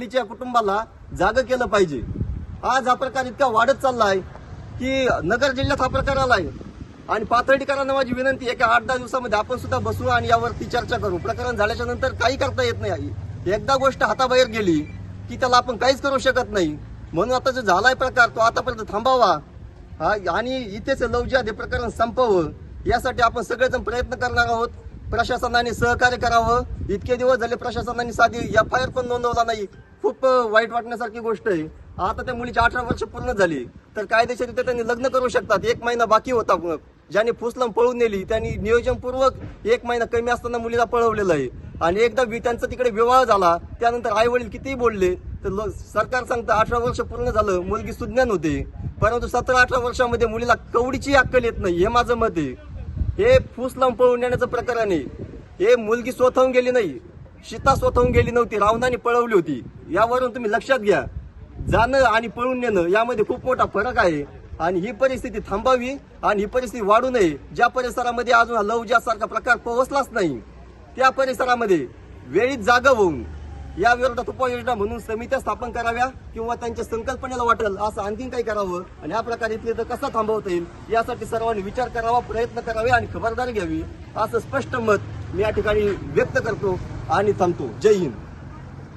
मुलीच्या कुटुंबाला जाग केलं पाहिजे। आज हा प्रकार इतका वाढत चाललाय की नगर जिल्ह्यात हा प्रकार आलाय आणि पाथर्डीकरांना माझी विनंती आहे की 8-10 दिवसामध्ये आपण सुद्धा बसू आणि यावरती चर्चा करू। प्रकरण झाल्याच्या नंतर काही करता येत नाही। एकदा गोष्ट हाताबाहेर गेली की त्याला आपण काहीच करू शकत नाही। म्हणून आता जो झालाय प्रकार तो आतापर्यंत थांबावा आणि इथेच लव जिहाद हे प्रकरण संपवावं यासाठी आपण सगळेजण प्रयत्न करणार आहोत। प्रशासनाने सहकार्य करावं। इतके दिवस झाले प्रशासनाने साधी एफआयआर पण नोंदवला नाही। खूप वाईट वाटण्यासारखी गोष्ट आहे। आता त्या मुलीची 18 वर्ष पूर्ण झाली तर कायदेशीररित्या त्यांनी लग्न करू शकतात। 1 महिना बाकी होता। ज्याने फुसलाम पळून नेली त्यांनी नियोजनपूर्वक 1 महिना कमी असताना मुलीला पळवलेलं आहे आणि एकदा त्यांचा तिकडे विवाह झाला त्यानंतर आई वडील कितीही बोलले तर सरकार सांगतं 18 वर्ष पूर्ण झालं मुलगी सुज्ञान होते, परंतु 17-18 वर्षामध्ये मुलीला कवडीची अक्कल येत नाही। हे माझं मत आहे। हे फुसलाम पळवून नेण्याचं प्रकरण आहे। हे मुलगी स्वतःहून गेली नाही, सीता स्वतःहून गेली नव्हती, रावणाने पळवली होती। यावरून तुम्ही लक्षात घ्या, जाणं आणि पळून नेणं यामध्ये खूप मोठा फरक आहे आणि ही परिस्थिती थांबावी आणि ही परिस्थिती वाढू नये। ज्या परिसरामध्ये अजून लव जिहाद सारखा प्रकार पोहोचलाच नाही त्या परिसरामध्ये वेळीच जागा होऊन या विरोधात उपाययोजना म्हणून समित्या स्थापन कराव्या किंवा त्यांच्या संकल्पनेला वाटेल असं आणखीन काही करावं आणि हा प्रकार इथले तर कसा थांबवता येईल यासाठी सर्वांनी विचार करावा, प्रयत्न करावे आणि खबरदारी घ्यावी असं स्पष्ट मत मी या ठिकाणी व्यक्त करतो आणि थांबतो। जय हिंद।